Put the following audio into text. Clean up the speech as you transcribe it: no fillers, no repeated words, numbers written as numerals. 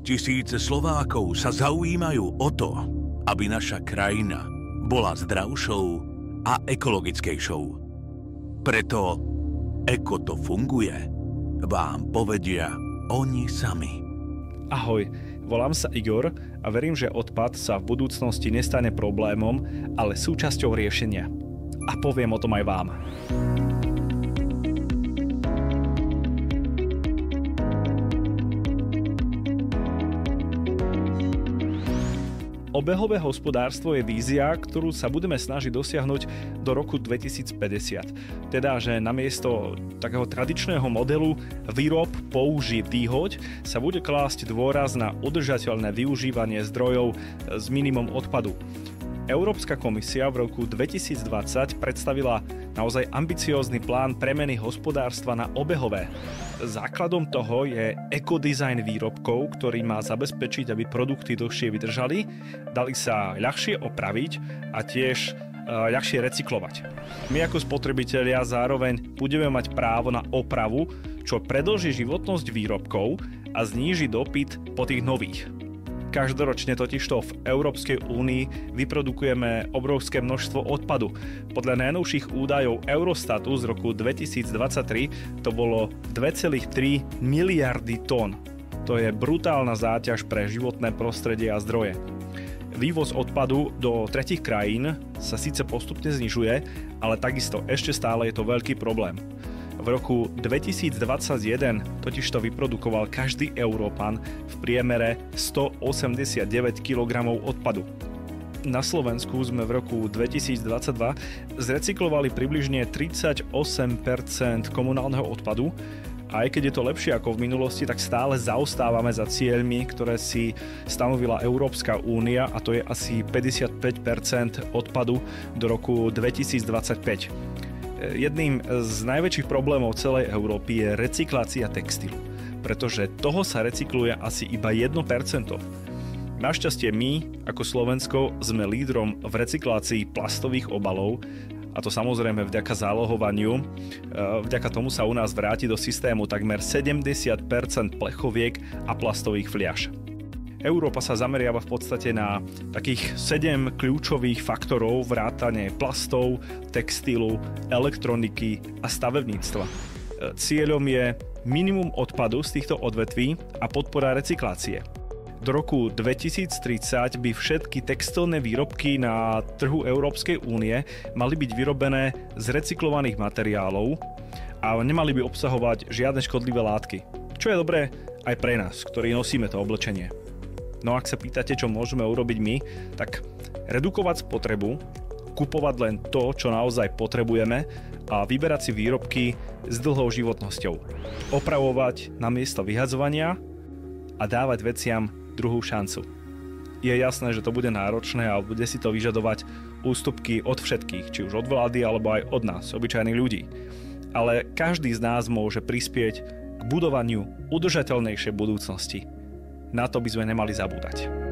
Tisíce Slovákov sa zaujímajú o to, aby naša krajina bola zdravšou a ekologickejšou. Preto Eko to funguje vám povedia oni sami. Ahoj, volám sa Igor a verím, že odpad sa v budúcnosti nestane problémom, ale súčasťou riešenia. A poviem o tom aj vám. Obehové hospodárstvo je vízia, ktorú sa budeme snažiť dosiahnuť do roku 2050. Teda, že namiesto takého tradičného modelu výrob, použi, vyhoď sa bude klásť dôraz na udržateľné využívanie zdrojov s minimum odpadu. Európska komisia v roku 2020 predstavila naozaj ambiciózny plán premeny hospodárstva na obehové. Základom toho je ekodizajn výrobkov, ktorý má zabezpečiť, aby produkty dlhšie vydržali, dali sa ľahšie opraviť a tiež ľahšie recyklovať. My ako spotrebitelia zároveň budeme mať právo na opravu, čo predĺži životnosť výrobkov a zníži dopyt po tých nových. Každoročne totižto v Európskej únii vyprodukujeme obrovské množstvo odpadu. Podľa najnovších údajov Eurostatu z roku 2023 to bolo 2,3 miliardy tón. To je brutálna záťaž pre životné prostredie a zdroje. Vývoz odpadu do tretích krajín sa síce postupne znižuje, ale takisto ešte stále je to veľký problém. V roku 2021 totižto vyprodukoval každý Európan v priemere 189 kg odpadu. Na Slovensku sme v roku 2022 zrecyklovali približne 38% komunálneho odpadu a aj keď je to lepšie ako v minulosti, tak stále zaostávame za cieľmi, ktoré si stanovila Európska únia, a to je asi 55% odpadu do roku 2025. Jedným z najväčších problémov celej Európy je recyklácia textilu, pretože toho sa recykluje asi iba 1%. Našťastie my, ako Slovensko, sme lídrom v recyklácii plastových obalov, a to samozrejme vďaka zálohovaniu. Vďaka tomu sa u nás vráti do systému takmer 70% plechoviek a plastových fliaš. Európa sa zameriava v podstate na takých 7 kľúčových faktorov vrátane plastov, textilu, elektroniky a stavebníctva. Cieľom je minimum odpadu z týchto odvetví a podpora recyklácie. Do roku 2030 by všetky textilné výrobky na trhu Európskej únie mali byť vyrobené z recyklovaných materiálov a nemali by obsahovať žiadne škodlivé látky. Čo je dobré aj pre nás, ktorí nosíme to oblečenie. No ak sa pýtate, čo môžeme urobiť my, tak redukovať spotrebu, kupovať len to, čo naozaj potrebujeme a vyberať si výrobky s dlhou životnosťou. Opravovať namiesto vyhadzovania a dávať veciam druhú šancu. Je jasné, že to bude náročné a bude si to vyžadovať ústupky od všetkých, či už od vlády alebo aj od nás, obyčajných ľudí. Ale každý z nás môže prispieť k budovaniu udržateľnejšej budúcnosti. Na to by sme nemali zabúdať.